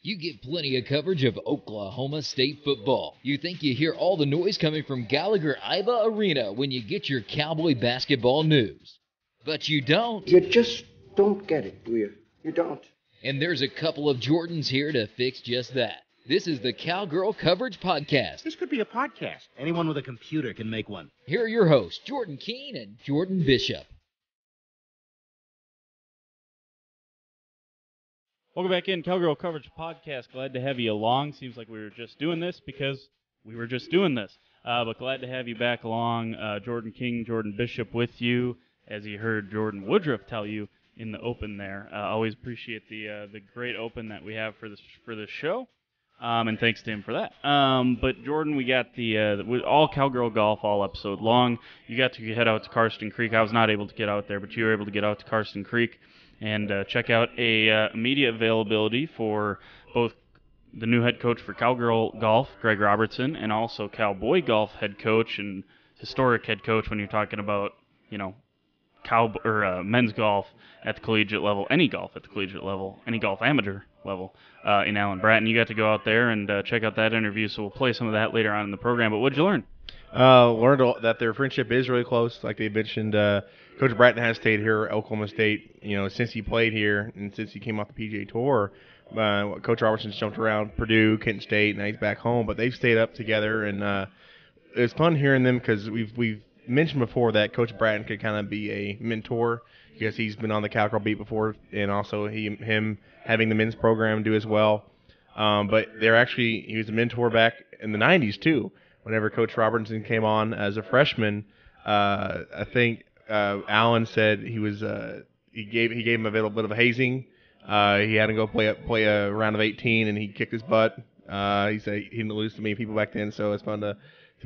You get plenty of coverage of Oklahoma State football. You think you hear all the noise coming from Gallagher-Iba Arena when you get your Cowboy basketball news. But you don't. You just don't get it, do you? You don't. And there's a couple of Jordans here to fix just that. This is the Cowgirl Coverage Podcast. This could be a podcast. Anyone with a computer can make one. Here are your hosts, Jordan Keene and Jordan Bishop. Welcome back in, Cowgirl Coverage Podcast. Glad to have you along. Seems like we were just doing this because we were just doing this. But glad to have you back along. Jordan King, Jordan Bishop with you, as you heard Jordan Woodruff tell you in the open there. Always appreciate the great open that we have for this show. And thanks to him for that. But Jordan, we got with all Cowgirl Golf all episode long. You got to head out to Karsten Creek. I was not able to get out there, but you were able to get out to Karsten Creek and check out a media availability for both the new head coach for Cowgirl Golf, Greg Robertson, and also Cowboy Golf head coach and historic head coach when you're talking about, men's golf at the collegiate level, any golf at the collegiate level, any golf amateur level in Alan Bratton. You got to go out there and check out that interview, so we'll play some of that later on in the program. But what did you learn? Learned that their friendship is really close. Like they mentioned, Coach Bratton has stayed here at Oklahoma State, since he played here and since he came off the PGA Tour. Coach Robertson's jumped around Purdue, Kent State, now he's back home. But they've stayed up together, and it's fun hearing them because we've mentioned before that Coach Bratton could kind of be a mentor because he's been on the Cowgirl beat before, and also him having the men's program do as well. But he was a mentor back in the 90s too. Whenever Coach Robertson came on as a freshman, I think Alan said he gave him a little bit of a hazing. He had to go play a round of 18, and he kicked his butt. He said he didn't lose to many people back then, so it's fun to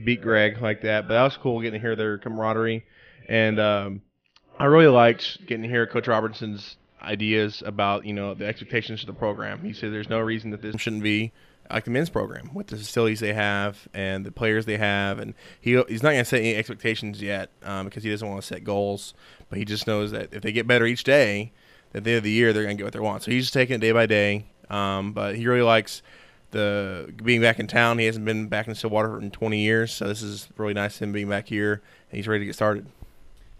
beat Greg like that. But that was cool getting to hear their camaraderie, and I really liked getting to hear Coach Robertson's ideas about the expectations of the program. He said there's no reason that this shouldn't be like the men's program with the facilities they have and the players they have, and he's not going to set any expectations yet because he doesn't want to set goals, but he just knows that if they get better each day, at the end of the year they're going to get what they want. So he's just taking it day by day, but he really likes the being back in town. He hasn't been back in Stillwater in 20 years, so this is really nice him being back here, and he's ready to get started.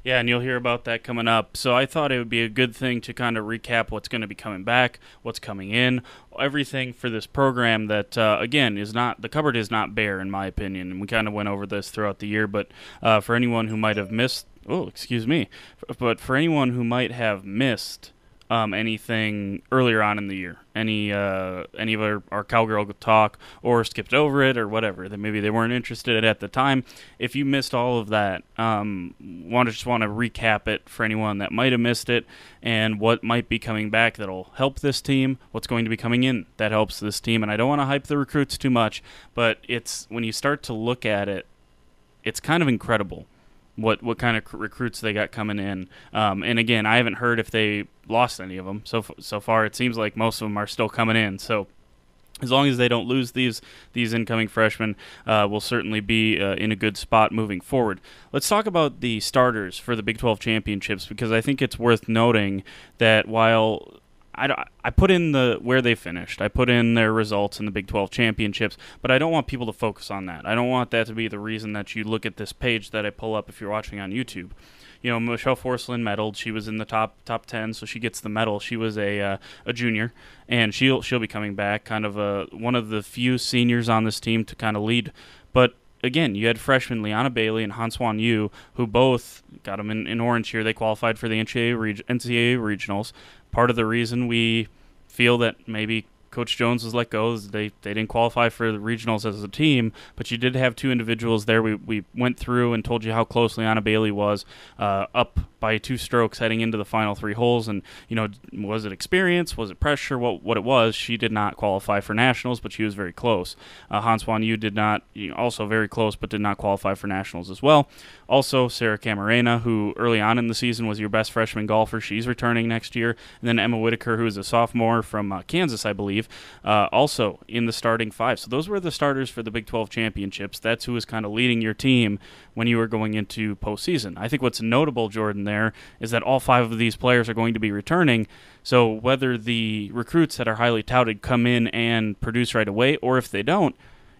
Yeah, and you'll hear about that coming up. So I thought it would be a good thing to kind of recap what's going to be coming back, what's coming in, everything for this program that, again, the cupboard is not bare, in my opinion. And we kind of went over this throughout the year, but for anyone who might have missed, but for anyone who might have missed anything earlier on in the year, any of our Cowgirl talk, or skipped over it or whatever, that maybe they weren't interested in at the time. If you missed all of that, want to recap it for anyone that might have missed it, and what might be coming back that'll help this team, what's going to be coming in that helps this team. And I don't want to hype the recruits too much, but it's when you start to look at it, it's kind of incredible what kind of recruits they got coming in. And again, I haven't heard if they lost any of them. So far, it seems like most of them are still coming in. So as long as they don't lose these incoming freshmen, we'll certainly be in a good spot moving forward. Let's talk about the starters for the Big 12 championships, because I think it's worth noting that while I put in where they finished. I put in their results in the Big 12 championships, but I don't want people to focus on that. I don't want that to be the reason that you look at this page that I pull up if you're watching on YouTube. Michelle Forslund medaled. She was in the top 10, so she gets the medal. She was a junior, and she'll be coming back, kind of one of the few seniors on this team to kind of lead. But again, you had freshmen Liana Bailey and Hanswan Yu, who both got them in orange here. They qualified for the NCAA regionals. Part of the reason we feel that maybe Coach Jones was let go is they didn't qualify for the regionals as a team, but you did have two individuals there. We went through and told you how close Liana Bailey was, up by 2 strokes heading into the final 3 holes. And, was it experience? Was it pressure? What it was, she did not qualify for nationals, but she was very close. Hanswan Yu did not, also very close, but did not qualify for nationals as well. Also, Sarah Camarena, who early on in the season was your best freshman golfer. She's returning next year. And then Emma Whitaker, who is a sophomore from Kansas, I believe. believe, also in the starting 5. So those were the starters for the Big 12 championships. That's who was kind of leading your team when you were going into postseason. I think what's notable, Jordan, there is that all 5 of these players are going to be returning. So whether the recruits that are highly touted come in and produce right away, or if they don't,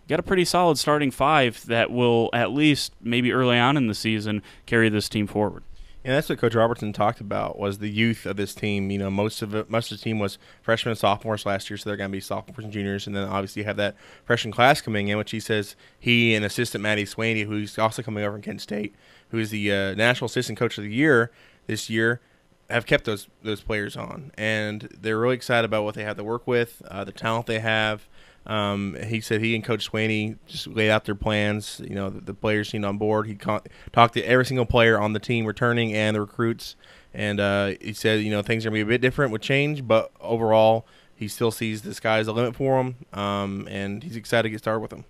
you got a pretty solid starting 5 that will, at least maybe early on in the season, carry this team forward. And that's what Coach Robertson talked about, was the youth of this team. You know, most of the team was freshmen and sophomores last year, so they're going to be sophomores and juniors. And then obviously you have that freshman class coming in, which he says he and assistant Maddie Swaney, who's also coming over from Kent State, who is the National Assistant Coach of the Year this year, have kept those players on. And they're really excited about what they have to work with, the talent they have. He said he and Coach Swaney just laid out their plans. You know, the players seemed on board. He talked to every single player on the team returning and the recruits. And he said, you know, things are going to be a bit different with change, but overall he still sees the sky's the limit for him, and he's excited to get started with them.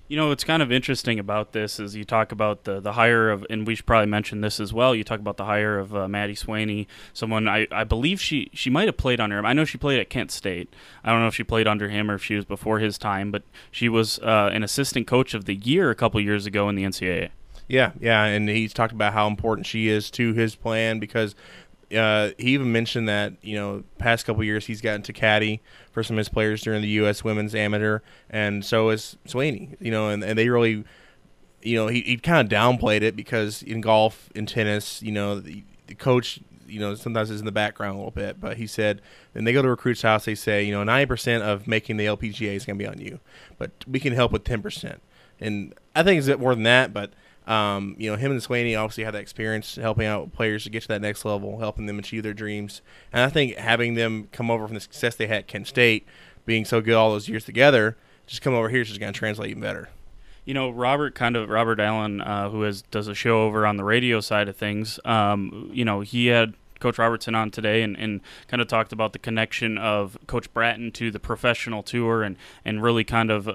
You know, what's kind of interesting about this is you talk about the hire of, and we should probably mention this as well, you talk about the hire of Maddie Swaney, someone I believe she might have played under him. I know she played at Kent State. I don't know if she played under him or if she was before his time, but she was an assistant coach of the year a couple years ago in the NCAA. Yeah, and he's talked about how important she is to his plan, because he even mentioned that, you know, past couple years he's gotten to caddy for some of his players during the U.S. Women's Amateur, and so is Swaney. You know, and they really, you know, he kind of downplayed it because in golf, in tennis, you know, the coach, you know, sometimes is in the background a little bit. But he said, when they go to a recruit's house, they say, you know, 90% of making the LPGA is going to be on you, but we can help with 10%. And I think it's a bit more than that, but you know, him and Swaney obviously had that experience helping out players to get to that next level, helping them achieve their dreams. And I think having them come over from the success they had at Kent State, being so good all those years together, just come over here is just going to translate even better. You know, Robert Allen, who does a show over on the radio side of things, you know, he had Coach Robertson on today and kind of talked about the connection of Coach Bratton to the professional tour and really kind of,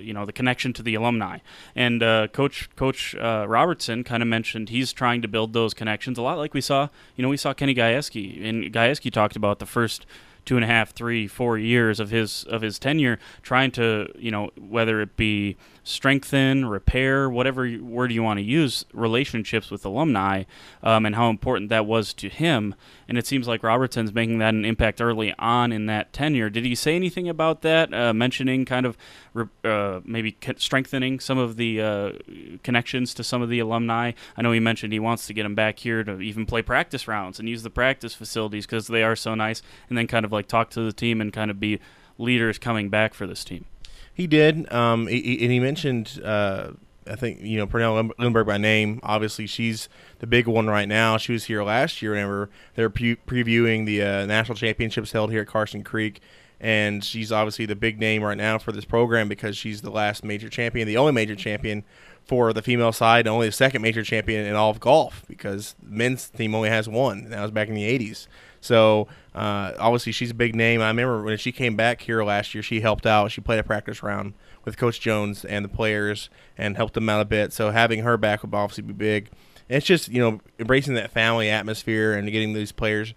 you know, the connection to the alumni. And Coach Robertson kind of mentioned he's trying to build those connections a lot like we saw Kenny Gajewski. And Gajewski talked about the first 2.5, 3, 4 years of his tenure, trying to, you know, whether it be strengthen, repair, whatever word you want to use, relationships with alumni, and how important that was to him. And it seems like Robertson's making that an impact early on in that tenure. Did he say anything about that, mentioning kind of maybe strengthening some of the connections to some of the alumni? I know he mentioned he wants to get them back here to even play practice rounds and use the practice facilities because they are so nice, and then kind of like talk to the team and kind of be leaders coming back for this team. He did, and he mentioned, I think, you know, Pernell Lindbergh by name. Obviously, she's the big one right now. She was here last year whenever they were previewing the national championships held here at Carson Creek, and she's obviously the big name right now for this program because she's the last major champion, the only major champion for the female side, and only the second major champion in all of golf because the men's team only has one, and that was back in the 80s. So obviously she's a big name. I remember when she came back here last year, she helped out. She played a practice round with Coach Jones and the players and helped them out a bit. So having her back would obviously be big. And it's just, you know, embracing that family atmosphere and getting these players,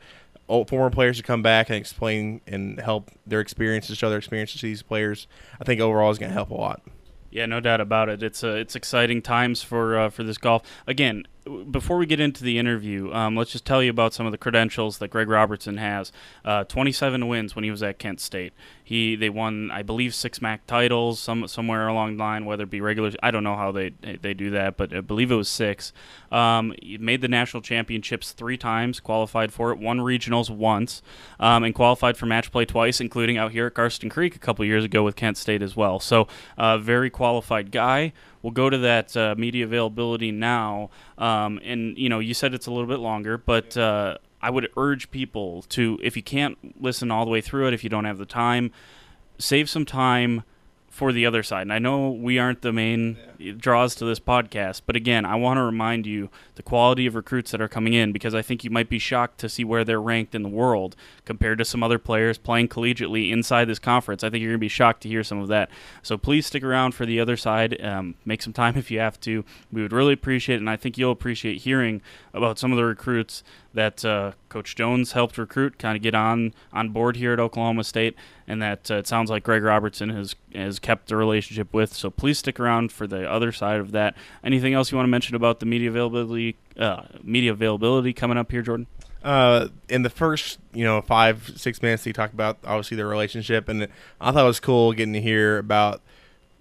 former players, to come back and explain and help their experiences, show their experiences to these players, I think overall is going to help a lot. Yeah, no doubt about it. It's exciting times for this golf. Again, before we get into the interview, let's just tell you about some of the credentials that Greg Robertson has. 27 wins when he was at Kent State. They won, I believe, 6 MAC titles somewhere along the line, whether it be regular. I don't know how they do that, but I believe it was 6. He made the national championships 3 times, qualified for it, won regionals once, and qualified for match play twice, including out here at Karsten Creek a couple years ago with Kent State as well. So, very qualified guy. We'll go to that media availability now. And, you know, you said it's a little bit longer, but I would urge people to, if you can't listen all the way through it, if you don't have the time, save some time for the other side. And I know we aren't the main draws to this podcast, but again, I want to remind you the quality of recruits that are coming in, because I think you might be shocked to see where they're ranked in the world compared to some other players playing collegiately inside this conference. I think you're going to be shocked to hear some of that. So please stick around for the other side. Make some time if you have to. We would really appreciate it, and I think you'll appreciate hearing about some of the recruits that Coach Jones helped recruit, kind of get on board here at Oklahoma State, and that it sounds like Greg Robertson has kept the relationship with. So please stick around for the other side of that. Anything else you want to mention about the media availability coming up here, Jordan? In the first 5-6 minutes, he talked about obviously their relationship, and I thought it was cool getting to hear about.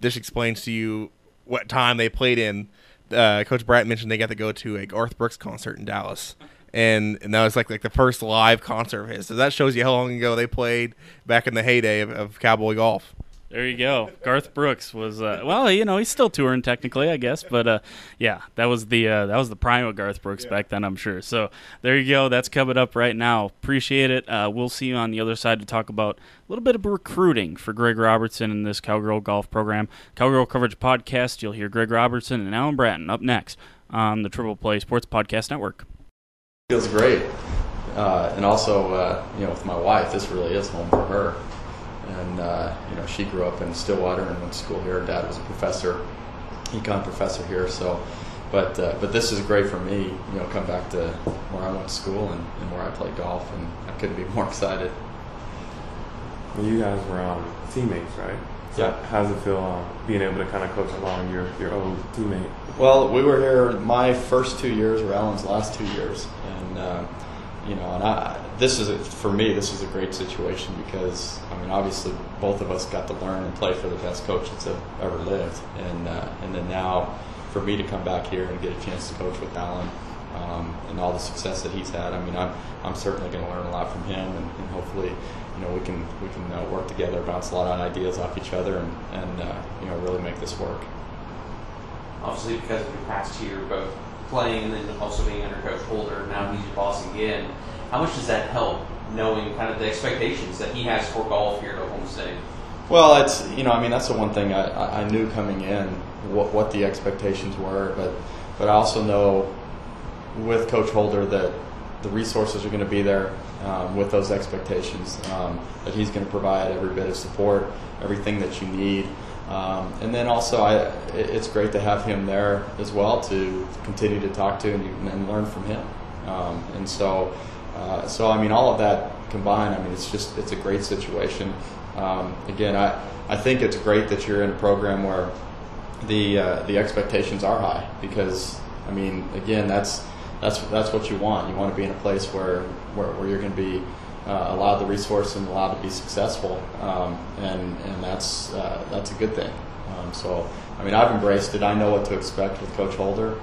This explains to you what time they played in. Coach Bratton mentioned they got to go to a Garth Brooks concert in Dallas. And that was like the first live concert of his. So that shows you how long ago they played back in the heyday of cowboy golf. There you go. Garth Brooks was he's still touring technically, I guess, but that was the prime of Garth Brooks back then, I'm sure. So there you go. That's coming up right now. Appreciate it. We'll see you on the other side to talk about a little bit of recruiting for Greg Robertson in this Cowgirl Golf program. Cowgirl Coverage podcast. You'll hear Greg Robertson and Alan Bratton up next on the Triple Play Sports Podcast Network. Feels great, and also with my wife, this really is home for her. And she grew up in Stillwater and went to school here. Dad was a professor, econ professor here. So, but this is great for me. Come back to where I went to school and where I played golf, and I couldn't be more excited. Well, you guys were teammates, right? So yeah. How does it feel being able to kind of coach along your old teammate? Well, we were here. My first 2 years were Alan's last 2 years, and this is a great situation because obviously both of us got to learn and play for the best coach that's ever lived, and then now for me to come back here and get a chance to coach with Alan and all the success that he's had. I'm certainly going to learn a lot from him, and hopefully we can work together, bounce a lot of ideas off each other, and really make this work. Obviously, because of your past year, both playing and then also being under Coach Holder, now he's your boss again. How much does that help, knowing kind of the expectations that he has for golf here at Oklahoma State? Well, it's that's the one thing I knew coming in what the expectations were, but I also know with Coach Holder that the resources are going to be there with those expectations, that he's going to provide every bit of support, everything that you need. And then also, it's great to have him there as well to continue to talk to and learn from him. So all of that combined, it's a great situation. Again, I think it's great that you're in a program where the expectations are high because, again, that's what you want. You want to be in a place where you're going to be allowed the resource and allowed to be successful, and that's a good thing. So I've embraced it. I know what to expect with Coach Holder,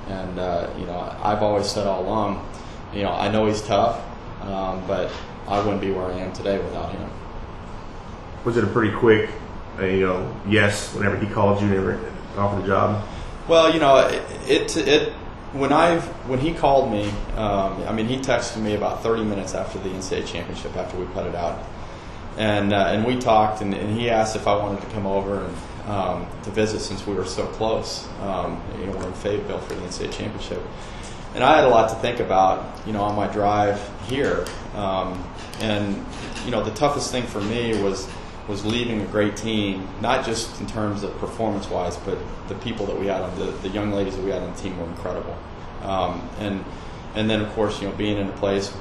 and I've always said all along, I know he's tough, but I wouldn't be where I am today without him. Was it a pretty quick, yes, whenever he called you and offered the job? Well, when he called me, he texted me about 30 minutes after the NCAA championship, after we put it out, and we talked, and he asked if I wanted to come over and to visit since we were so close. We're in Fayetteville for the NCAA championship, and I had a lot to think about, on my drive here, and the toughest thing for me was leaving a great team, not just in terms of performance-wise, but the people that we had on the young ladies that we had on the team were incredible. And then, of course, being in a place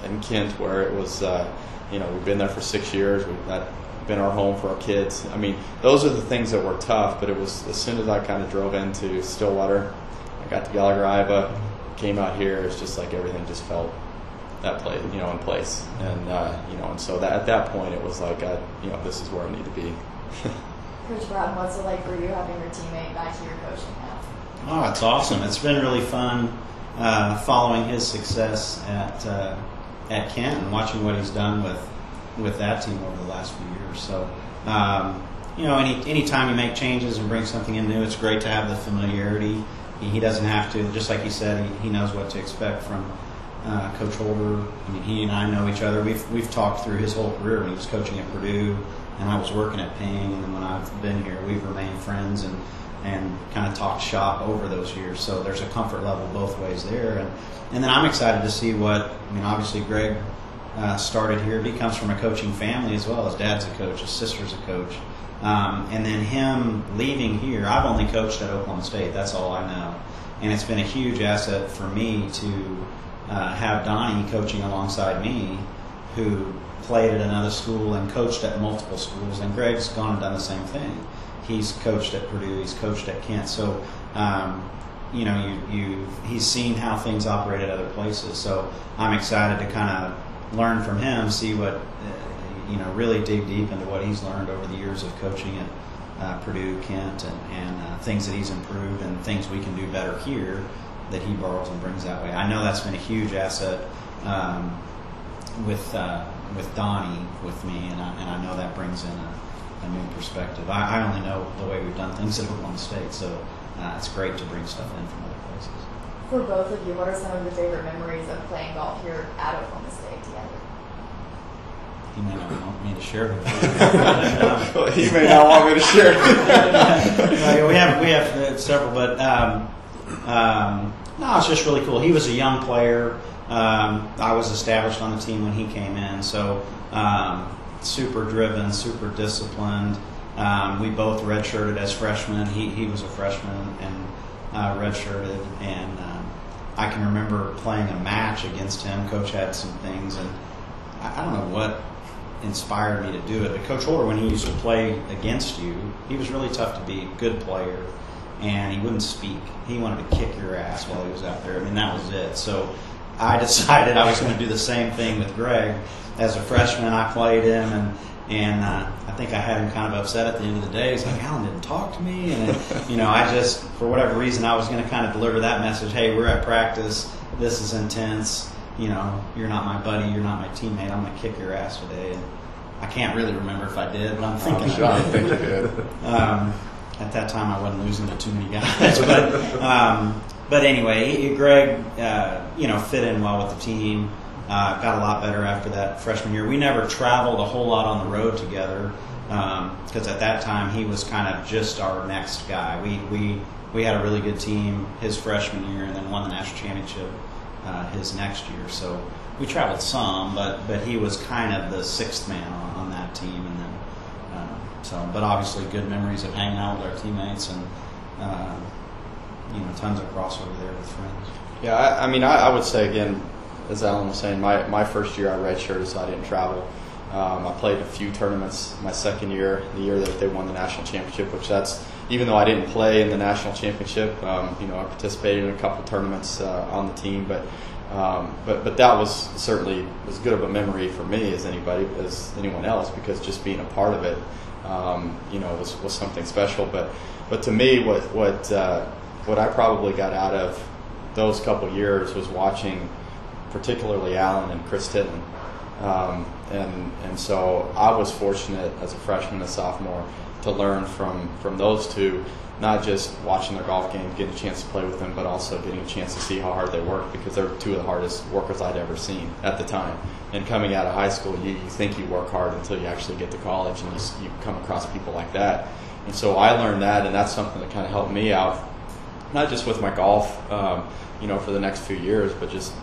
in Kent where it was, we've been there for 6 years. That's been our home for our kids. Those are the things that were tough, but it was as soon as I kind of drove into Stillwater, I got to Gallagher, Iowa, came out here, it's just like everything just felt that place, in place. And so at that point, it was like, this is where I need to be. Coach Bratton, what's it like for you having your teammate back here coaching now? Oh, it's awesome. It's been really fun following his success at Kent and watching what he's done with that team over the last few years. So, anytime you make changes and bring something in new, it's great to have the familiarity. He doesn't have to, just like you said, he knows what to expect from Coach Holder. He and I know each other. We've talked through his whole career when he was coaching at Purdue and I was working at Ping, and then when I've been here, we've remained friends and kind of talked shop over those years. So there's a comfort level both ways there. And then I'm excited to see obviously Greg started here. He comes from a coaching family as well. His dad's a coach, his sister's a coach. And then him leaving here, I've only coached at Oklahoma State. That's all I know. And it's been a huge asset for me to have Donnie coaching alongside me, who played at another school and coached at multiple schools, and Greg's gone and done the same thing. He's coached at Purdue, he's coached at Kent, so he's seen how things operate at other places. So I'm excited to kind of learn from him, see what really dig deep into what he's learned over the years of coaching at Purdue, Kent, and things that he's improved and things we can do better here that he borrows and brings that way. I know that's been a huge asset with Donnie with me, and I know that brings in a new perspective. I only know the way we've done things at Oklahoma State, so it's great to bring stuff in from other places. For both of you, what are some of your favorite memories of playing golf here at Oklahoma State together? He may not want me to share them. He may not want me to share them. we have several, but no, it's just really cool. He was a young player. I was established on the team when he came in, so super driven, super disciplined. We both redshirted as freshmen. He was a freshman and redshirted, and I can remember playing a match against him. Coach had some things, and I don't know what inspired me to do it, but Coach Holder, when he used to play against you, he was really tough to beat, good player, and he wouldn't speak. He wanted to kick your ass while he was out there. I mean, that was it. So I decided I was going to do the same thing with Greg. As a freshman, I played him, and I think I had him kind of upset at the end of the day. He's like, Alan didn't talk to me, and I just, for whatever reason, I was going to kind of deliver that message. Hey, we're at practice. This is intense. You're not my buddy. You're not my teammate. I'm going to kick your ass today. And I can't really remember if I did, but I'm thinking I think you did. At that time, I wasn't losing to too many guys, but anyway, Greg, fit in well with the team. Got a lot better after that freshman year. We never traveled a whole lot on the road together because at that time he was kind of just our next guy. We had a really good team his freshman year and then won the national championship his next year. So we traveled some, but he was kind of the sixth man on that team, and then but obviously good memories of hanging out with our teammates and tons of crossover there with friends. Yeah, I would say again, as Alan was saying, my first year I redshirted, so I didn't travel. I played a few tournaments my second year, the year that they won the national championship, which even though I didn't play in the national championship, I participated in a couple tournaments on the team, but that was certainly as good of a memory for me as anyone else, because just being a part of it, was something special. But to me, what I probably got out of those couple years was watching, particularly Alan and Chris Titton. And so I was fortunate as a freshman and sophomore to learn from those two, not just watching their golf game, getting a chance to play with them, but also getting a chance to see how hard they work, because they're two of the hardest workers I'd ever seen at the time. And coming out of high school, you think you work hard until you actually get to college and you come across people like that. And so I learned that, and that's something that kind of helped me out, not just with my golf, for the next few years, but just,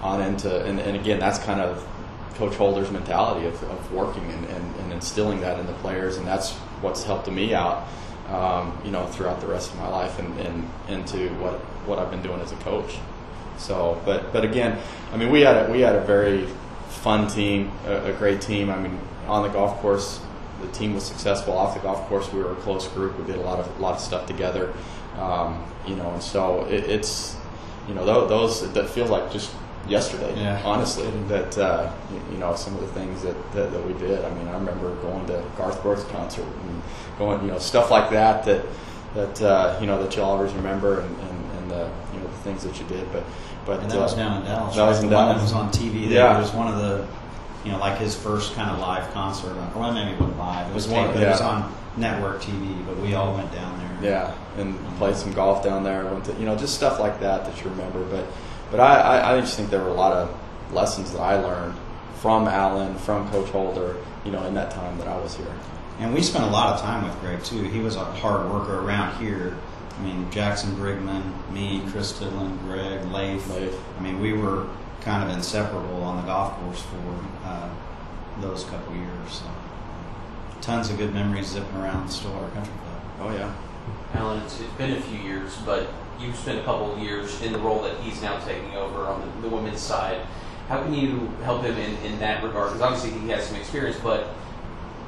on into, and again, that's kind of Coach Holder's mentality of working and instilling that in the players, and that's what's helped me out, throughout the rest of my life and into what I've been doing as a coach. So, but again, we had a very fun team, a great team. On the golf course, the team was successful. Off the golf course, we were a close group. We did a lot of stuff together, and so it's those that feel like just yesterday, yeah. Honestly, that some of the things that we did. I remember going to Garth Brooks concert and going, stuff like that you'll always remember, and the things that you did. But and that was down in Dallas. That was in Dallas. That was on TV. Yeah, it was one of the like his first kind of live concert. Well, maybe it wasn't live. It was one. It was on network TV, but we all went down there. Yeah, and played some golf down there. Went to just stuff like that you remember. But I just think there were a lot of lessons that I learned from Alan, from Coach Holder, in that time that I was here. And we spent a lot of time with Greg too. He was a hard worker around here. Jackson Brigman, me, Chris Tidlin, Greg, Leif. We were kind of inseparable on the golf course for those couple years. So, tons of good memories zipping around the Stillwater Country Club. Oh yeah. Alan, it's been a few years, but you've spent a couple of years in the role that he's now taking over on the women's side. How can you help him in that regard? Because obviously he has some experience, but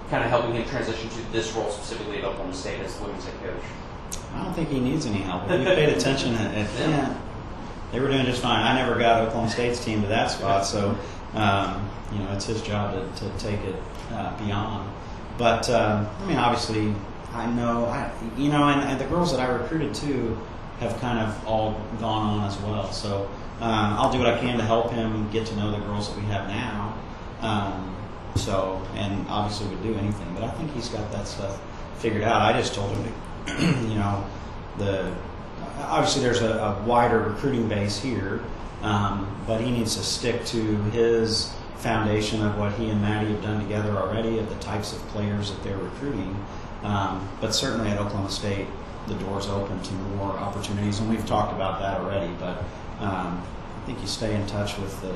kind of helping him transition to this role specifically at Oklahoma State as the women's head coach. I don't think he needs any help. If you paid attention at they were doing just fine. I never got Oklahoma State's team to that spot, so it's his job to take it beyond. But I mean, obviously, I know, and the girls that I recruited too have kind of all gone on as well. So I'll do what I can to help him get to know the girls that we have now. And obviously would do anything, but I think he's got that stuff figured out. I just told him, obviously there's a wider recruiting base here, but he needs to stick to his foundation of what he and Maddie have done together already, of the types of players that they're recruiting. But certainly at Oklahoma State, the door's open to more opportunities, and we've talked about that already. But I think you stay in touch with the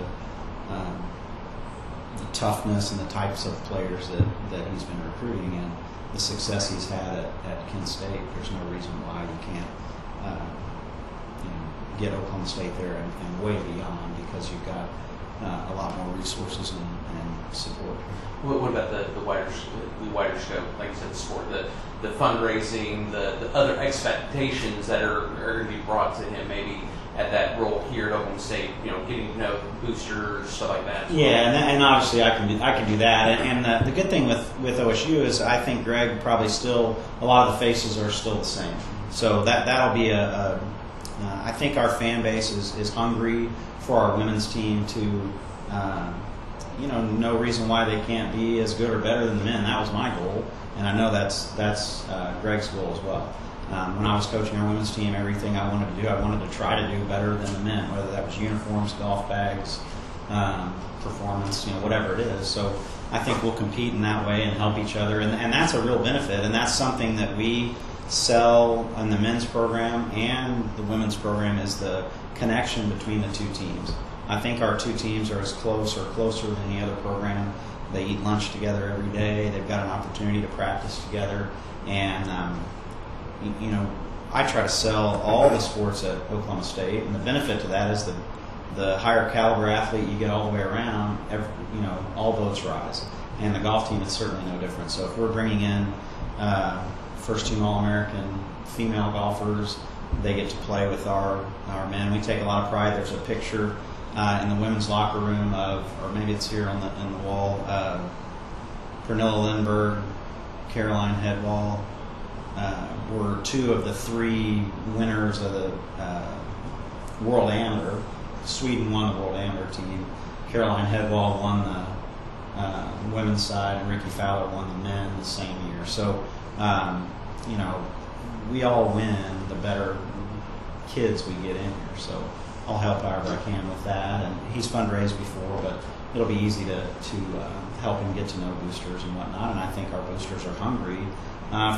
toughness and the types of players that he's been recruiting, and the success he's had at Kent State. There's no reason why you can't get Oklahoma State there and way beyond, because you've got a lot more resources and support. What about the wider scope? Like you said, the sport, the fundraising, the other expectations that are going to be brought to him, maybe at that role here at Oklahoma State. Getting to know boosters, stuff like that. Yeah, and obviously I can do that. And the good thing with OSU is I think Greg probably still, a lot of the faces are still the same. So that'll be I think our fan base is hungry for our women's team to, no reason why they can't be as good or better than the men. That was my goal, and I know that's Greg's goal as well. When I was coaching our women's team, everything I wanted to do, I wanted to try to do better than the men, whether that was uniforms, golf bags, performance, whatever it is. So I think we'll compete in that way and help each other, and that's a real benefit, and that's something that we sell in the men's program and the women's program, is the connection between the two teams. I think our two teams are as close or closer than any other program. They eat lunch together every day. They've got an opportunity to practice together, and I try to sell all the sports at Oklahoma State, and the benefit to that is the higher caliber athlete you get all the way around, all boats rise. And the golf team is certainly no different. So if we're bringing in first team All-American female golfers, they get to play with our men. We take a lot of pride. There's a picture in the women's locker room or maybe it's here on the wall, Pernilla Lindbergh, Caroline Headwall, were two of the three winners of the World Amateur. Sweden won the World Amateur team. Caroline Headwall won the women's side, and Ricky Fowler won the men the same year. So, we all win the better kids we get in here. So I'll help however I can with that. And he's fundraised before, but it'll be easy to help him get to know boosters and whatnot. And I think our boosters are hungry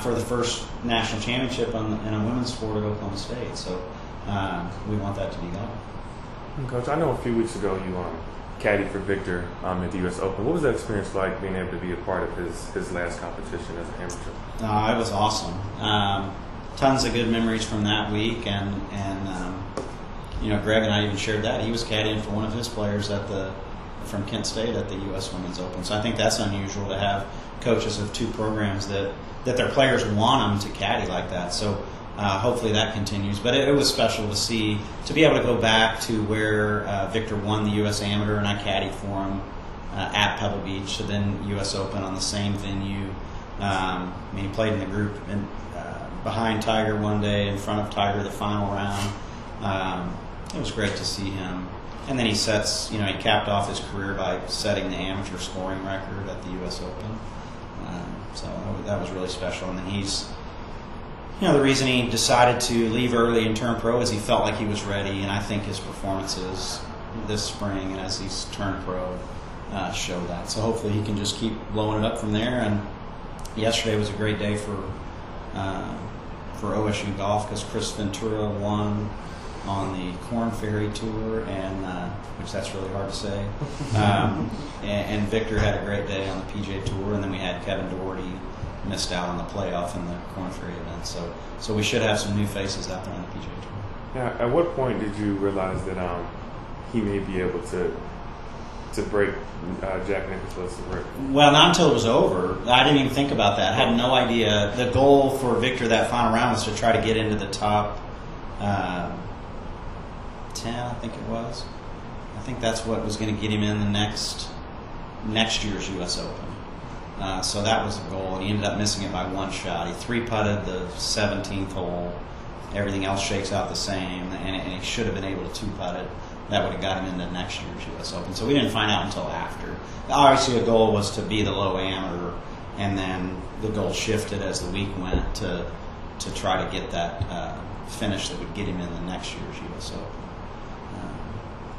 for the first national championship in a women's sport at Oklahoma State. So we want that to be done. Coach, I know a few weeks ago you caddied for Victor at the U.S. Open. What was that experience like, being able to be a part of his last competition as an amateur? It was awesome. Tons of good memories from that week, and Greg and I even shared that. He was caddying for one of his players from Kent State at the U.S. Women's Open. So I think that's unusual to have coaches of two programs that their players want them to caddy like that. So hopefully that continues. But it was special to be able to go back to where Victor won the U.S. Amateur, and I caddied for him at Pebble Beach, so then U.S. Open on the same venue. He played in the group behind Tiger one day, in front of Tiger the final round. It was great to see him. And then he capped off his career by setting the amateur scoring record at the U.S. Open. So that was really special. And then he's, the reason he decided to leave early and turn pro is he felt like he was ready. And I think his performances this spring and as he's turned pro show that. So hopefully he can just keep blowing it up from there. And yesterday was a great day for OSU golf, because Chris Ventura won on the Korn Ferry Tour, and which that's really hard to say. And Victor had a great day on the PGA Tour, and then we had Kevin Doherty missed out on the playoff in the Corn Ferry event. So we should have some new faces out there on the PGA Tour. Yeah. At what point did you realize that he may be able to break Jack Nicklaus' record? Well, not until it was over. I didn't even think about that. I had no idea. The goal for Victor that final round was to try to get into the top 10, I think it was. I think that's what was going to get him in the next year's U.S. Open. So that was the goal, and he ended up missing it by one shot. He 3-putted the 17th hole. Everything else shakes out the same, and he should have been able to 2-putt it. That would have got him into next year's U.S. Open. So we didn't find out until after. Obviously, the goal was to be the low amateur, and then the goal shifted as the week went to try to get that finish that would get him in the next year's U.S. Open.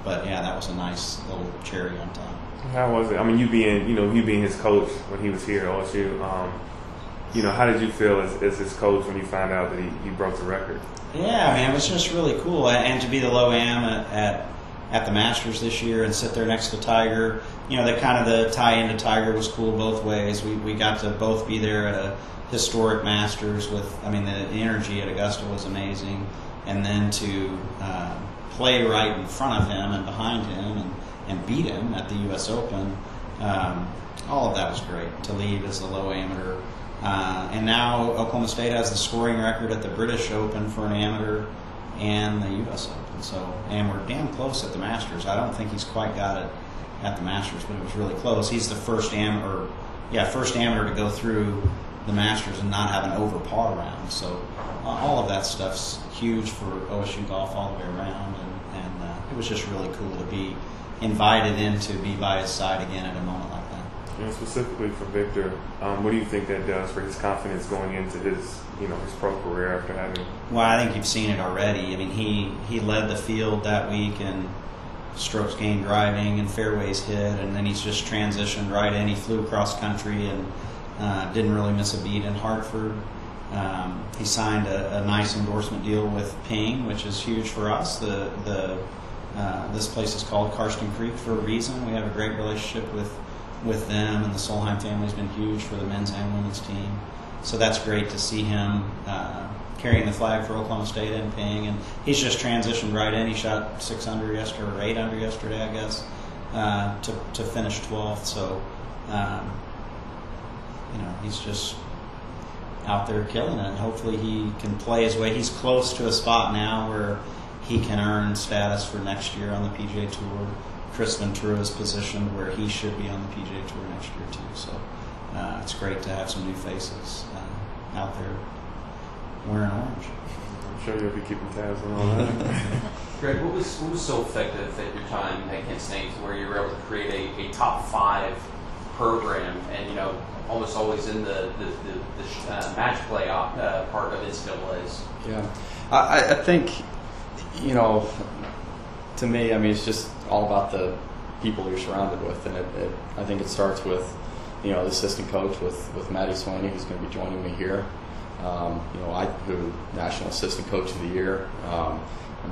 But yeah, that was a nice little cherry on top. How was it? I mean, you being his coach when he was here at OSU. How did you feel as his coach when you found out that he broke the record? Yeah, I mean, it was just really cool, and to be the low am at the Masters this year and sit there next to Tiger. The tie into Tiger was cool both ways. We got to both be there at a historic Masters the energy at Augusta was amazing, and then to play right in front of him and behind him and beat him at the U.S. Open. All of that was great. To lead as the low amateur. And now Oklahoma State has the scoring record at the British Open for an amateur and the U.S. Open. And we're damn close at the Masters. I don't think he's quite got it at the Masters, but it was really close. He's the first amateur to go through the Masters and not have an over par round. So all of that stuff's huge for OSU golf all the way around, and it was just really cool to be invited in to be by his side again at a moment like that. And specifically for Victor, what do you think that does for his confidence going into his pro career after having? Well, I think you've seen it already. I mean, he led the field that week in strokes gained driving and fairways hit, and then he's just transitioned right in. He flew across country and didn't really miss a beat in Hartford. He signed a nice endorsement deal with Ping, which is huge for us. This place is called Karsten Creek for a reason. We have a great relationship with them, and the Solheim family's been huge for the men's and women's team. So that's great to see him carrying the flag for Oklahoma State and Ping, and he's just transitioned right in. He shot 6 under yesterday, or 8 under yesterday, I guess, to finish 12th. So, he's just out there killing it, and hopefully he can play his way. He's close to a spot now where he can earn status for next year on the PGA Tour. Chris Ventura is positioned where he should be on the PGA Tour next year too. So it's great to have some new faces out there wearing orange. I'm sure you'll be keeping tabs on all that. Greg, what was so effective at your time at Kent State where you were able to create a top 5 program and almost always in the match play part of NCAA's? Yeah, I think to me, it's just all about the people you're surrounded with, and I think it starts with the assistant coach with Maddie Swaney, who's going to be joining me here. Who National Assistant Coach of the Year.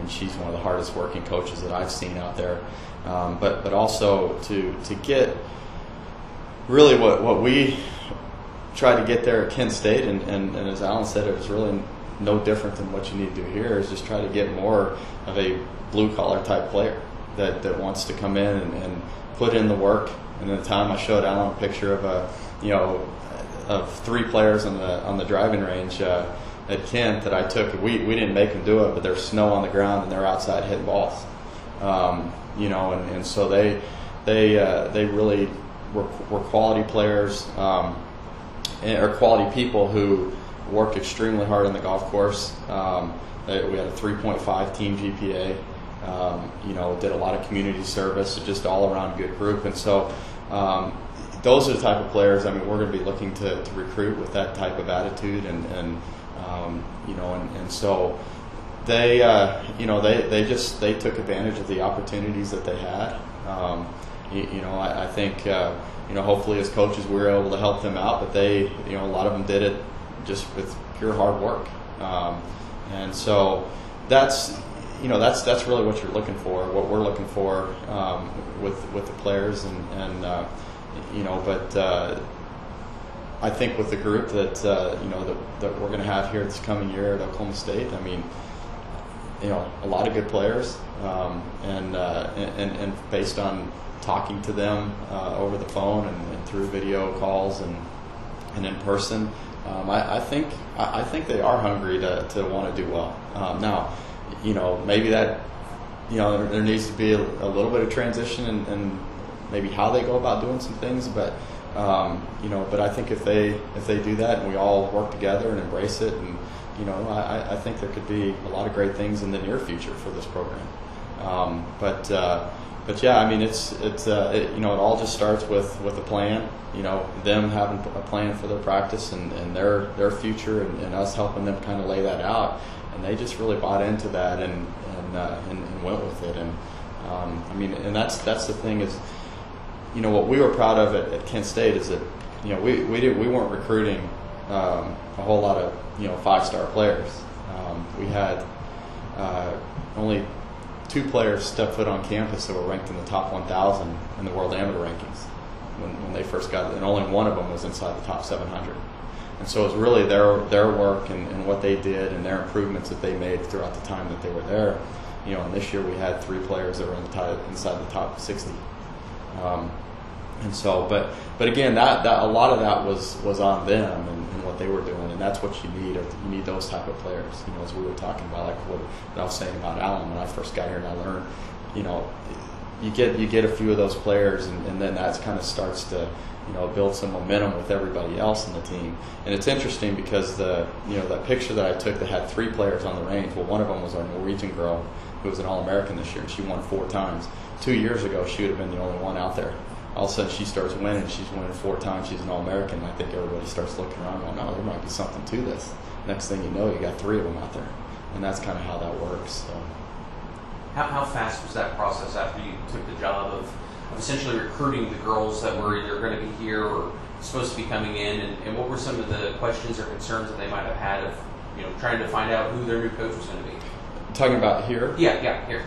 She's one of the hardest working coaches that I've seen out there. But also to get really what we tried to get there at Kent State, and as Alan said, it was really no different than what you need to do here, is just try to get more of a blue-collar type player that wants to come in and put in the work. And at the time I showed Alan a picture of of 3 players on the driving range at Kent that I took. We didn't make them do it, but there's snow on the ground and they're outside hitting balls. And so they really were quality players or quality people who worked extremely hard on the golf course. We had a 3.5 team GPA. Did a lot of community service, just all around good group. And so those are the type of players. We're going to be looking to recruit with that type of attitude, and so they took advantage of the opportunities that they had. I think hopefully as coaches we were able to help them out, but they a lot of them did it just with pure hard work, and so that's really what you're looking for, what we're looking for with the players, but I think with the group that you know that we're going to have here this coming year at Oklahoma State, I mean, you know, a lot of good players, and based on talking to them over the phone and through video calls and in person, I think they are hungry to want to do well. Now, you know, maybe that, you know, there needs to be a little bit of transition and maybe how they go about doing some things, but you know, but I think if they do that and we all work together and embrace it, and you know, I think there could be a lot of great things in the near future for this program. But yeah, I mean, it's you know, it all just starts with a plan. You know, them having a plan for their practice and their future, and us helping them kind of lay that out. And they just really bought into that and went with it. And I mean, and that's the thing is, you know, what we were proud of at Kent State is that, you know, we weren't recruiting a whole lot of, you know, 5-star players. We had only 2 players step foot on campus that were ranked in the top 1,000 in the world amateur rankings when they first got it, and only one of them was inside the top 700. And so it was really their work and what they did and their improvements that they made throughout the time that they were there. You know, and this year we had 3 players that were inside the top 60. And so, but again, that a lot of that was on them and what they were doing, and that's what you need. You need those type of players. You know, as we were talking about, like what I was saying about Alan when I first got here, and I learned, you know, you get a few of those players, and then that kind of starts to, you know, build some momentum with everybody else in the team. And it's interesting because that picture that I took that had 3 players on the range. Well, one of them was our Norwegian girl who was an All-American this year, and she won 4 times. 2 years ago, she would have been the only one out there. All of a sudden, she starts winning. She's winning 4 times. She's an All-American. I think everybody starts looking around going, "Oh, there might be something to this." Next thing you know, you got 3 of them out there, and that's kind of how that works. So. How fast was that process after you took the job of essentially recruiting the girls that were either going to be here or supposed to be coming in, and what were some of the questions or concerns that they might have had of, you know, trying to find out who their new coach was going to be? Talking about here? Yeah, here.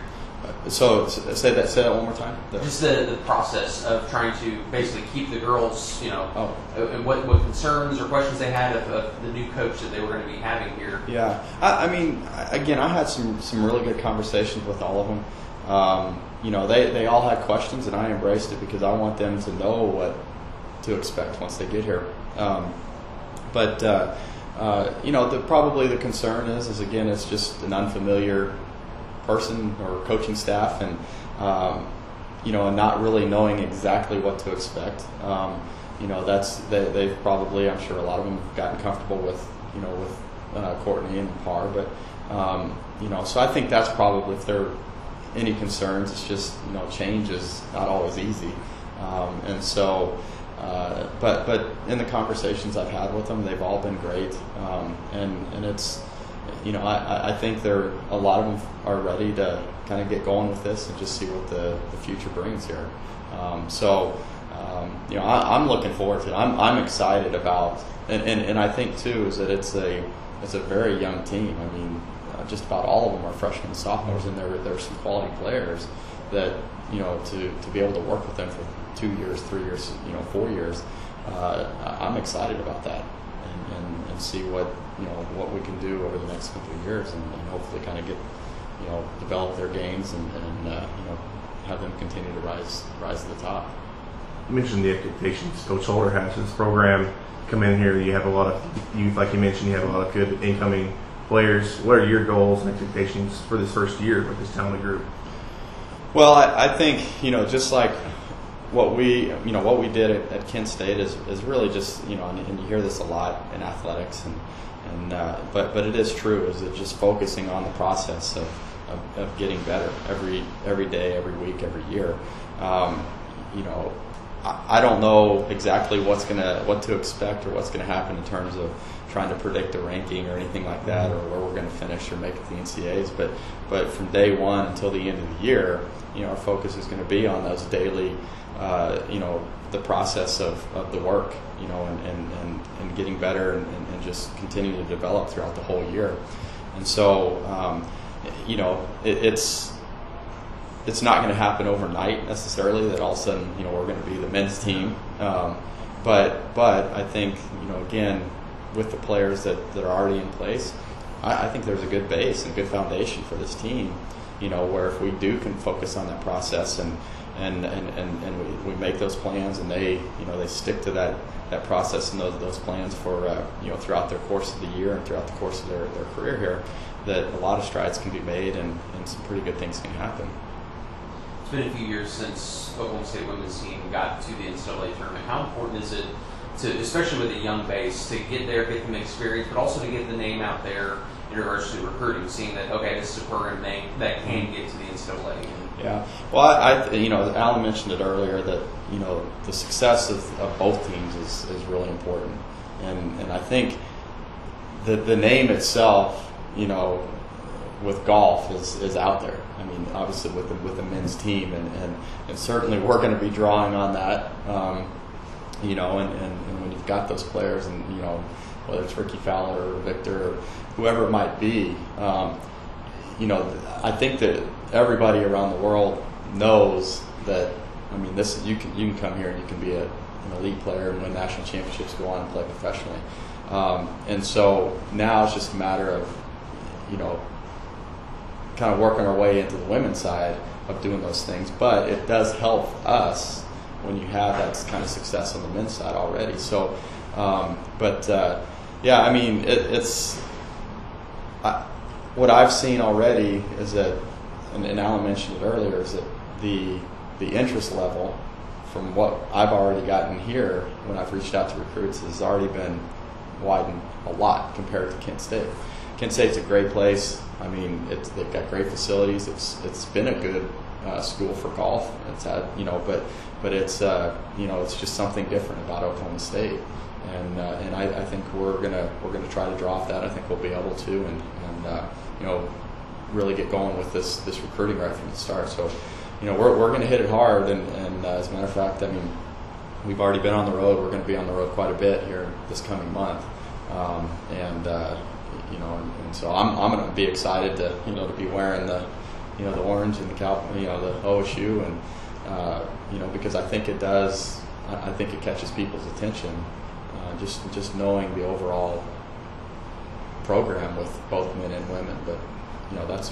So say that one more time. Just the process of trying to basically keep the girls, you know, and what concerns or questions they had of the new coach that they were going to be having here. Yeah, I mean, again, I had some really good conversations with all of them. You know, they all had questions, and I embraced it because I want them to know what to expect once they get here. But you know, probably the concern is again, it's just an unfamiliar person or coaching staff, and you know, and not really knowing exactly what to expect. You know, they've probably, I'm sure a lot of them have gotten comfortable with, you know, with Courtney and Parr, but you know, so I think that's probably, if there are any concerns, it's just, you know, change is not always easy, and so but in the conversations I've had with them, they've all been great, and it's, you know, I think a lot of them are ready to kind of get going with this and just see what the future brings here. You know, I'm looking forward to it. I'm excited about, and I think too is that it's a very young team. I mean, just about all of them are freshmen and sophomores, and there are some quality players that, you know, to be able to work with them for 2 years, 3 years, you know, 4 years. I'm excited about that, and see what, you know, what we can do over the next couple of years, and hopefully kind of get, you know, develop their games and you know, have them continue to rise to the top. You mentioned the expectations Coach Holder has for this program. Come in here, you have a lot of youth, like you mentioned, you have a lot of good incoming players. What are your goals and expectations for this first year with this talented group? Well, I think, you know, just like what we did at Kent State is really just, you know, and you hear this a lot in athletics, but it is true, is it just focusing on the process of getting better every day, every week, every year. You know, I don't know exactly what to expect or what's going to happen in terms of trying to predict a ranking or anything like that, or where we're going to finish or make it the NCAAs. But from day one until the end of the year, you know, our focus is going to be on those daily, you know, the process of the work, you know, and getting better and just continuing to develop throughout the whole year. And so, you know, it's not going to happen overnight necessarily, that all of a sudden, you know, we're going to be the men's team. But I think, again, with the players that are already in place, I think there's a good base and good foundation for this team, where if we can focus on that process and we make those plans and they stick to that process and those plans for throughout their course of the year and throughout the course of their career here, that a lot of strides can be made and some pretty good things can happen. It's been a few years since Oklahoma State women's team got to the NCAA tournament. How important is it to, especially with a young base, to get there, get them experience, but also to get the name out there in regards to recruiting, seeing that, okay, this is a program that can get to the NCAA? Yeah. Well, Alan mentioned it earlier that, the success of both teams is really important. And I think the name itself, with golf is out there. I mean, obviously with the men's team, and certainly we're going to be drawing on that, and when you've got those players, and whether it's Ricky Fowler or Victor or whoever it might be, I think that everybody around the world knows that. I mean, this you can come here and you can be an elite player and win national championships, go on and play professionally, and so now it's just a matter of kind of working our way into the women's side of doing those things. But it does help us when you have that kind of success on the men's side already. So, yeah, I mean, what I've seen already is that, and Alan mentioned it earlier, is that the interest level from what I've already gotten here when I've reached out to recruits has already been widened a lot compared to Kent State. Kent State's a great place. I mean, they've got great facilities. It's been a good school for golf. It's had, but it's it's just something different about Oklahoma State, and I think we're gonna try to draw off that. I think we'll be able to, and really get going with this recruiting right from the start. So, we're going to hit it hard, and as a matter of fact, I mean, we've already been on the road. We're going to be on the road quite a bit here this coming month, and so I'm going to be excited to to be wearing the the orange and the the OSU, and because I think it does. I think it catches people's attention, just knowing the overall program with both men and women, but.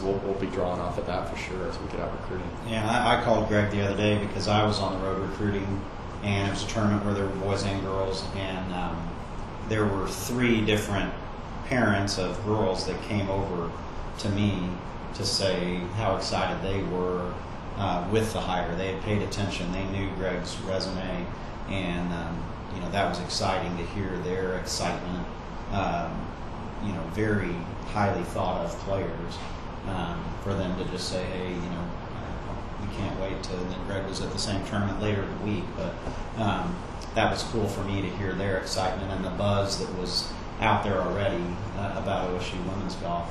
We'll be drawing off of that for sure as we get out recruiting. Yeah, I called Greg the other day because I was on the road recruiting, and it was a tournament where there were boys and girls, and there were 3 different parents of girls that came over to me to say how excited they were with the hire. They had paid attention. They knew Greg's resume, and that was exciting to hear their excitement. Very highly thought of players, for them to just say, hey, we can't wait to, and then Greg was at the same tournament later in the week, but that was cool for me to hear their excitement and the buzz that was out there already about OSU women's golf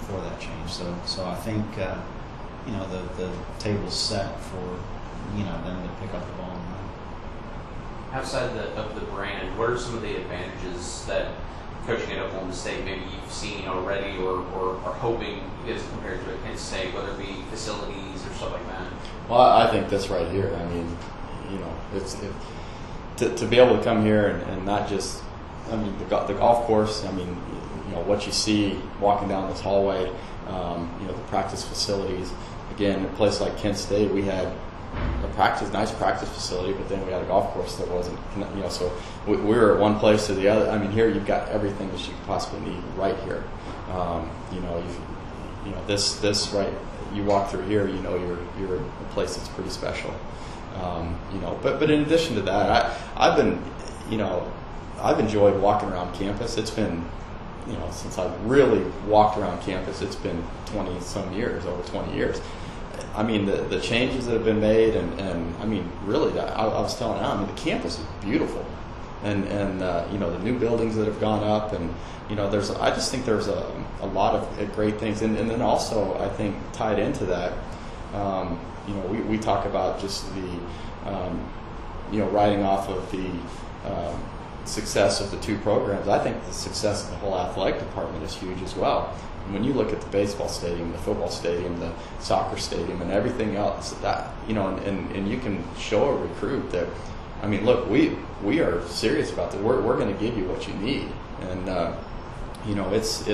for that change. So I think, the table's set for, them to pick up the ball and run. Outside of the brand, what are some of the advantages that coaching at Oklahoma State maybe you've seen already or are hoping is compared to Kent State, whether it be facilities or stuff like that? Well, I think this right here, I mean, to be able to come here and not just, I mean, the golf course, I mean, what you see walking down this hallway, the practice facilities. Again, a place like Kent State, we had a nice practice facility, but then we had a golf course that wasn't, so we were at one place to the other. I mean, here you've got everything that you could possibly need right here. This right, you walk through here, you're a place that's pretty special. But in addition to that, I've enjoyed walking around campus. It's been, since I've really walked around campus, it's been 20-some years, over 20 years. I mean, the changes that have been made, and I mean, really, I was telling Alan, I mean, the campus is beautiful, and the new buildings that have gone up, and I just think there's a lot of great things, and then also I think tied into that, we talk about just the riding off of the success of the 2 programs. I think the success of the whole athletic department is huge as well. When you look at the baseball stadium, the football stadium, the soccer stadium, and everything else, that and you can show a recruit that I mean, look, we are serious about that. We're going to give you what you need, and you know, it's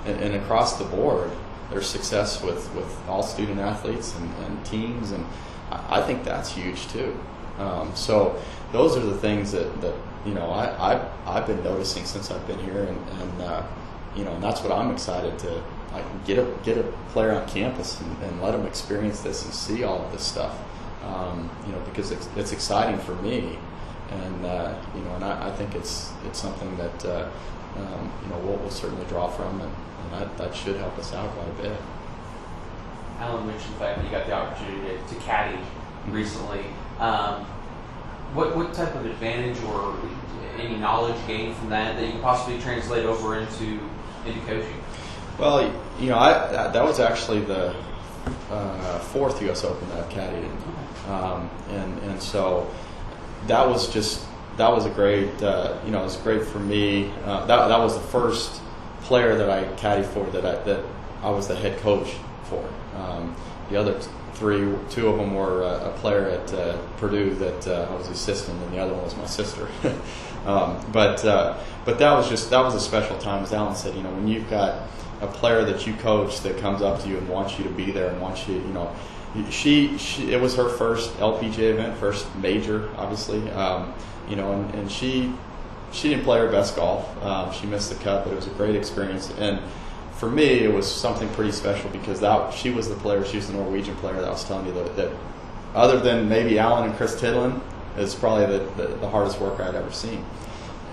and across the board, there's success with all student athletes and teams, and I think that's huge too. So those are the things that you know I've been noticing since I've been here, and you know, and that's what I'm excited to get a player on campus and let them experience this and see all of this stuff. You know, because it's exciting for me, and you know, and I think it's something that you know we'll certainly draw from, and that should help us out quite a bit. Alan mentioned the fact that you got the opportunity to caddy recently. What type of advantage or any knowledge gained from that you can possibly translate over into coaching? Well, you know, that was actually the fourth U.S. Open that I've caddied in, and so that was a great you know, it was great for me. That was the first player that I caddied for that I was the head coach for. The other two of them were a player at Purdue that I was the assistant, and the other one was my sister. But that was a special time. As Alan said, you know, when you've got a player that you coach that comes up to you and wants you to be there and wants you, you know, it was her first LPGA event, first major, obviously, you know, and she didn't play her best golf. She missed the cut, but it was a great experience. And for me, it was something pretty special because she was the player, she was the Norwegian player that I was telling you that other than maybe Alan and Chris Tidlin, is probably the hardest worker I'd ever seen.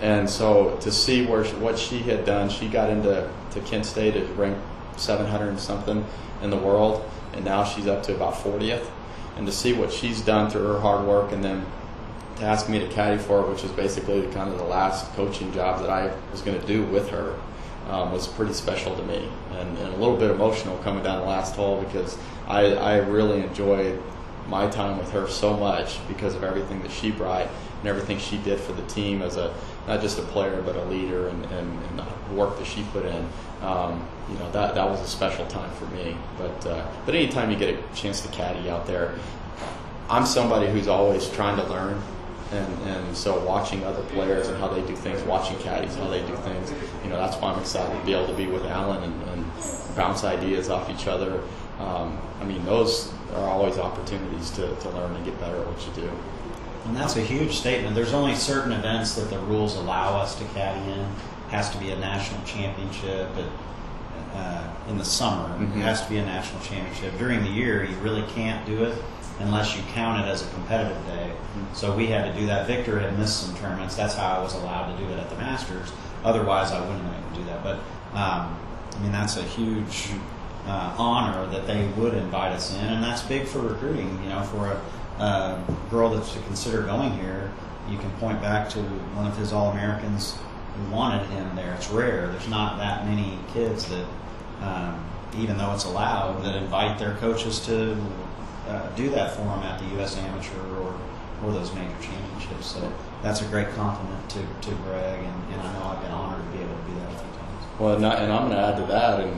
And so to see what she had done, she got into Kent State at ranked 700 and something in the world, and now she's up to about 40th. And to see what she's done through her hard work, and then to ask me to caddy for her, which is basically kind of the last coaching job that I was going to do with her, was pretty special to me, and a little bit emotional coming down the last hole because I really enjoyed my time with her so much because of everything that she brought and everything she did for the team as not just a player but a leader, and the work that she put in. You know, that was a special time for me. But anytime you get a chance to caddy out there, I'm somebody who's always trying to learn. And so watching other players and how they do things, watching caddies, how they do things, you know, that's why I'm excited to be able to be with Alan and bounce ideas off each other. I mean, those are always opportunities to learn and get better at what you do. And that's a huge statement. There's only certain events that the rules allow us to caddy in. It has to be a national championship in the summer. Mm-hmm. It has to be a national championship. During the year, you really can't do it unless you count it as a competitive day. So we had to do that. Victor had missed some tournaments. That's how I was allowed to do it at the Masters. Otherwise, I wouldn't have been able to do that. But, I mean, that's a huge honor that they would invite us in, and that's big for recruiting. You know, for a girl that's to consider going here, you can point back to one of his All-Americans who wanted him there. It's rare. There's not that many kids that, even though it's allowed, that invite their coaches to do that for them at the U.S. Amateur or those major championships. So that's a great compliment to Greg, and I know I've been honored to be able to do that a few times. Well, and I'm going to add to that, and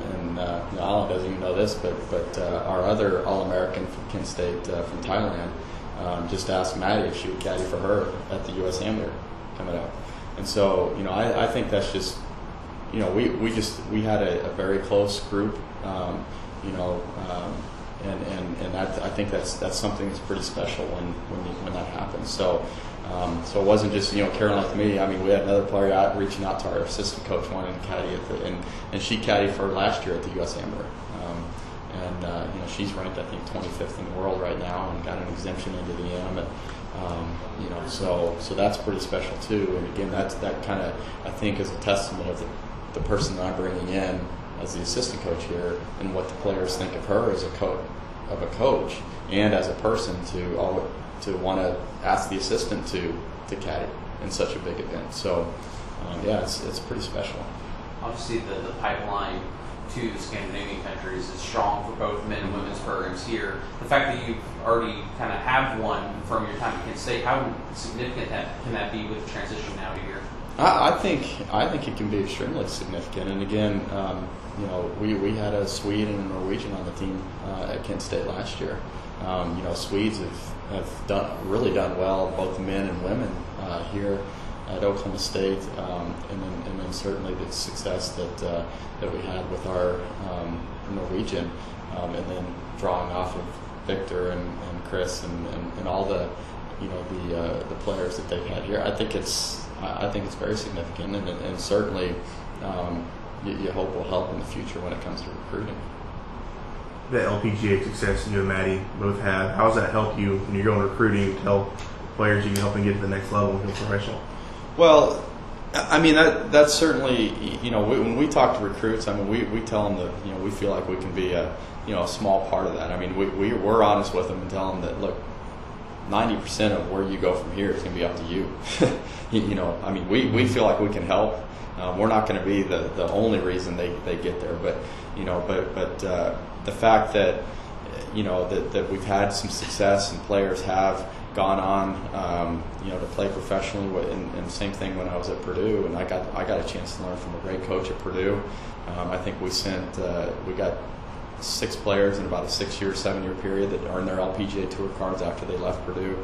you know, Alan doesn't even know this, but our other All-American from Kent State from Thailand just asked Maddie if she would caddy for her at the U.S. Amateur coming up. And so, you know, I think that's just, you know, we had a very close group, you know, and I think that's something that's pretty special when that happens. So it wasn't just, you know, Caroline with me. I mean, we had another player out reaching out to our assistant coach wanting to caddy and she caddied for last year at the U.S. Amateur. You know, she's ranked, I think, 25th in the world right now and got an exemption into the AM. And, you know, so that's pretty special too. And again, that kind of, I think, is a testament of the person that I'm bringing in as the assistant coach here, and what the players think of her as a coach and as a person to want to ask the assistant to caddy in such a big event. So yeah, it's pretty special. Obviously, the pipeline to the Scandinavian countries is strong for both men and women's programs here. The fact that you already kind of have one from your time at Kent State, how significant can that be with the transition now to here? I think it can be extremely significant. And again, you know, we had a Swede and a Norwegian on the team at Kent State last year. Swedes have really done well, both men and women here at Oklahoma State, and then certainly the success that we had with our Norwegian, and then drawing off of Victor and Chris and all the the players that they've had here. I think it's very significant, and certainly you hope will help in the future when it comes to recruiting. The LPGA success you and Maddie both have, how does that help you when you're going recruiting to tell players you can help them get to the next level and become professional? Well, I mean that's certainly, when we talk to recruits, I mean we tell them that we feel like we can be a small part of that. I mean we're honest with them and tell them that, look, 90% of where you go from here is going to be up to you. I mean we feel like we can help. We're not going to be the only reason they get there, but the fact that that we've had some success and players have gone on to play professionally, and same thing when I was at Purdue, and I got a chance to learn from a great coach at Purdue. I think we got 6 players in about a 7-year period that earned their LPGA Tour cards after they left Purdue.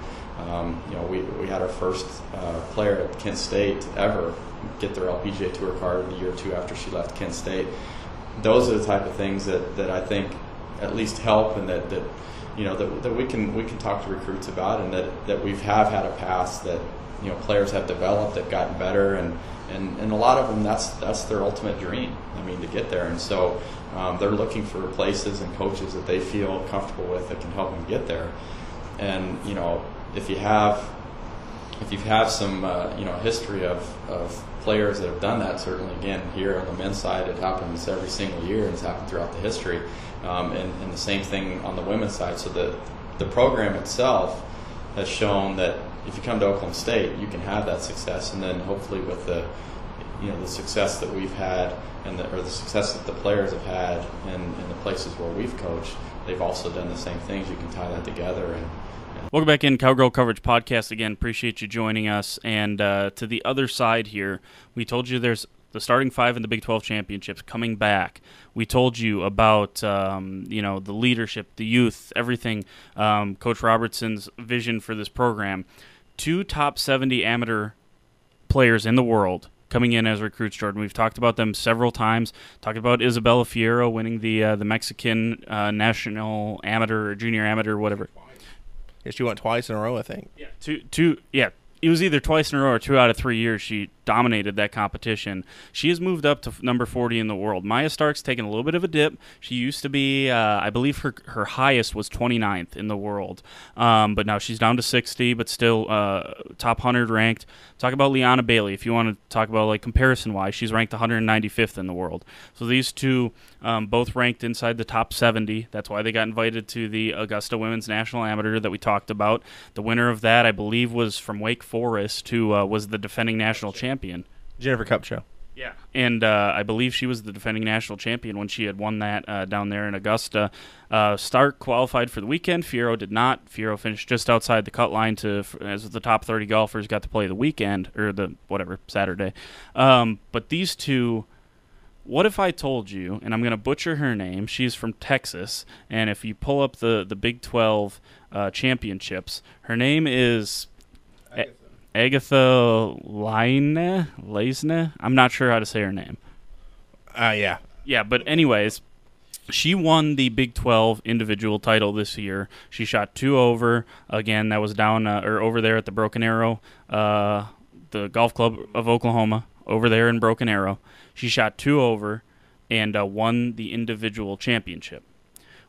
We had our first player at Kent State ever get their LPGA Tour card a year or two after she left Kent State. Those are the type of things that I think at least help, and that we can talk to recruits about, and that we've had a past that players have developed, that gotten better, and a lot of them that's their ultimate dream. I mean, to get there, and so they're looking for places and coaches that they feel comfortable with that can help them get there. And if you have some history of players that have done that, certainly again here on the men's side it happens every single year, and it's happened throughout the history, and the same thing on the women's side. So the program itself has shown that if you come to Oklahoma State, you can have that success, and then hopefully with the success that we've had, or the success that the players have had in the places where we've coached, they've also done the same things. You can tie that together. And welcome back in, Cowgirl Coverage Podcast. Again, appreciate you joining us. And to the other side here, we told you there's the starting 5 in the Big 12 championships coming back. We told you about the leadership, the youth, everything. Coach Robertson's vision for this program. 2 top 70 amateur players in the world coming in as recruits, Jordan. We've talked about them several times. Talked about Isabella Fierro winning the Mexican national amateur or junior amateur, whatever. Yeah, she went twice in a row, I think. Yeah, two. Yeah, it was either twice in a row or 2 out of 3 years she dominated that competition. She has moved up to number 40 in the world. Maya Stark's taken a little bit of a dip. She used to be, I believe her highest was 29th in the world. But now she's down to 60, but still top 100 ranked. Talk about Liana Bailey. If you want to talk about like comparison-wise, she's ranked 195th in the world. So these two both ranked inside the top 70. That's why they got invited to the Augusta Women's National Amateur that we talked about. The winner of that, I believe, was from Wake Forest, who was the defending national champion. Jennifer Kupcho. Yeah, and I believe she was the defending national champion when she had won that down there in Augusta. Stark qualified for the weekend. Fierro did not. Fierro finished just outside the cut line as the top 30 golfers got to play the weekend, or Saturday. But these two, what if I told you, and I'm going to butcher her name, she's from Texas, and if you pull up the Big 12 championships, her name is Agatha Leisne. I'm not sure how to say her name. Yeah. Yeah, but anyways, she won the Big 12 individual title this year. She shot 2 over. Again, that was down or over there at the Broken Arrow, the golf club of Oklahoma, over there in Broken Arrow. She shot 2 over and won the individual championship.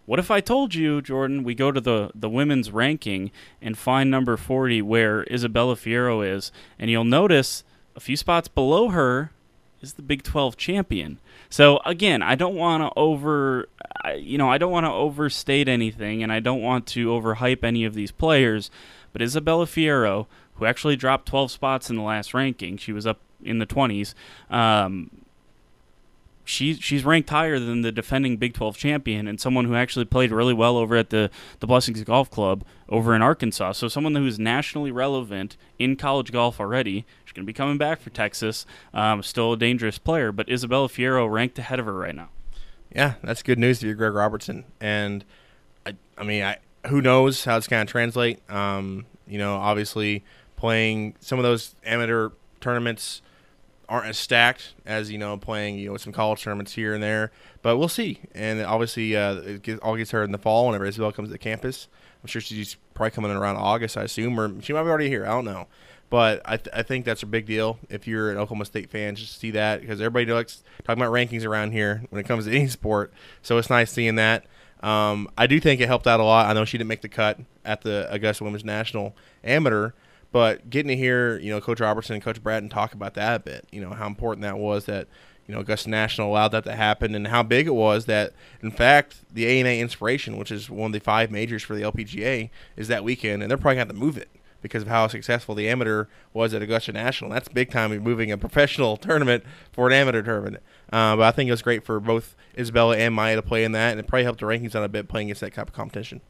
What if I told you, Jordan, we go to the women's ranking and find number 40 where Isabella Fierro is, and you'll notice a few spots below her is the Big 12 champion. So again, I don't want to overstate anything, and I don't want to overhype any of these players, but Isabella Fierro, who actually dropped 12 spots in the last ranking, she was up in the 20s. She's ranked higher than the defending Big 12 champion, and someone who actually played really well over at the Blessings Golf Club over in Arkansas. So someone who's nationally relevant in college golf already. She's going to be coming back for Texas. Still a dangerous player, but Isabella Fierro ranked ahead of her right now. Yeah, that's good news if you're Greg Robertson. And I mean, who knows how it's going to translate. Obviously playing some of those amateur tournaments aren't as stacked as, playing, some college tournaments here and there. But we'll see. And obviously it all gets her in the fall whenever Isabel comes to campus. I'm sure she's probably coming in around August, I assume, or she might be already here. I don't know. But I think that's a big deal if you're an Oklahoma State fan, just to see that, because everybody likes talking about rankings around here when it comes to any sport. So it's nice seeing that. I do think it helped out a lot. I know she didn't make the cut at the Augusta Women's National Amateur, but getting to hear, Coach Robertson and Coach Bratton talk about that a bit, how important that was that, Augusta National allowed that to happen, and how big it was that, in fact, the A&A Inspiration, which is one of the 5 majors for the LPGA, is that weekend, and they're probably going to have to move it because of how successful the amateur was at Augusta National. That's big time moving a professional tournament for an amateur tournament. But I think it was great for both Isabella and Maya to play in that, and it probably helped the rankings out a bit playing against that type of competition.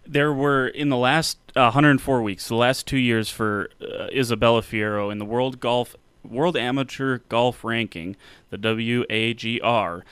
There were, in the last 104 weeks, the last 2 years for Isabella Fierro in the World Amateur Golf Ranking, the WAGR,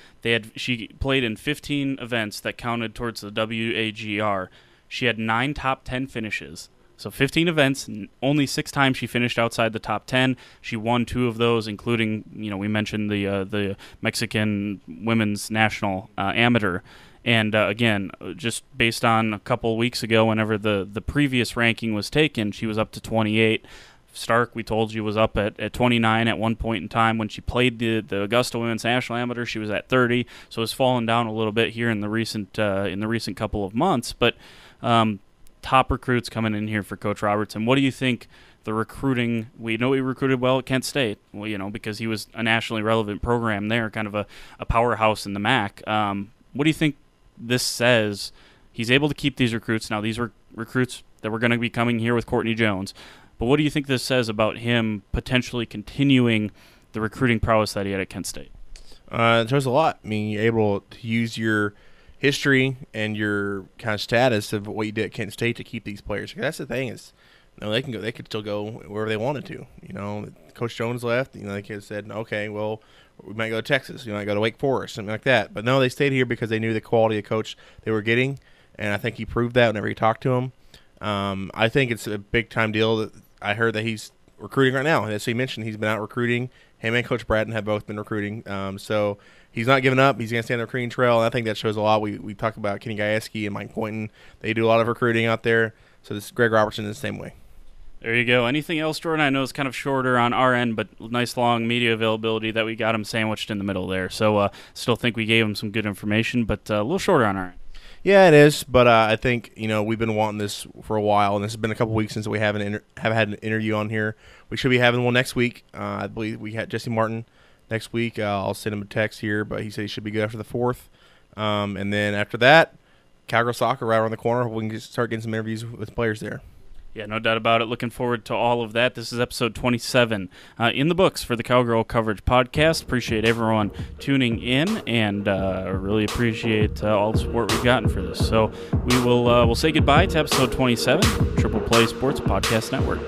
she played in 15 events that counted towards the WAGR. She had 9 top 10 finishes. So 15 events, only 6 times she finished outside the top 10. She won 2 of those, including, we mentioned the Mexican Women's National Amateur. And again, just based on a couple weeks ago, whenever the previous ranking was taken, she was up to 28. Stark, we told you, was up at 29 at one point in time. When she played the Augusta Women's National Amateur, she was at 30. So it's fallen down a little bit here in the recent couple of months. But top recruits coming in here for Coach Robertson. What do you think the recruiting? We know he recruited well at Kent State, because he was a nationally relevant program there, kind of a powerhouse in the MAC. What do you think this says? He's able to keep these recruits. Now, these were recruits that were going to be coming here with Courtney Jones. But what do you think this says about him potentially continuing the recruiting prowess that he had at Kent State? It shows a lot. I mean, you're able to use your history and your kind of status of what you did at Kent State to keep these players. That's the thing is, they can go. They could still go wherever they wanted to. Coach Jones left. They could have said, okay, well, we might go to Texas. Might go to Wake Forest, something like that. But no, they stayed here because they knew the quality of coach they were getting, and I think he proved that whenever he talked to him. I think it's a big time deal. That I heard that he's recruiting right now. As he mentioned, he's been out recruiting. Him and Coach Bratton have both been recruiting. So he's not giving up. He's going to stay on the recruiting trail, and I think that shows a lot. We talk about Kenny Gajewski and Mike Poynton. They do a lot of recruiting out there. So this Greg Robertson is the same way. There you go. Anything else, Jordan? I know it's kind of shorter on our end, but nice long media availability that we got him sandwiched in the middle there. So still think we gave him some good information, but a little shorter on our end. Yeah, it is, but I think we've been wanting this for a while, and this has been a couple weeks since we have had an interview on here. We should be having one next week. I believe we had Jesse Martin next week. I'll send him a text here, but he said he should be good after the 4th. And then after that, Cowgirl Soccer right around the corner. We can start getting some interviews with players there. Yeah, no doubt about it. Looking forward to all of that. This is episode 27 in the books for the Cowgirl Coverage podcast. Appreciate everyone tuning in, and really appreciate all the support we've gotten for this. So we'll say goodbye to episode 27, Triple Play Sports Podcast Network.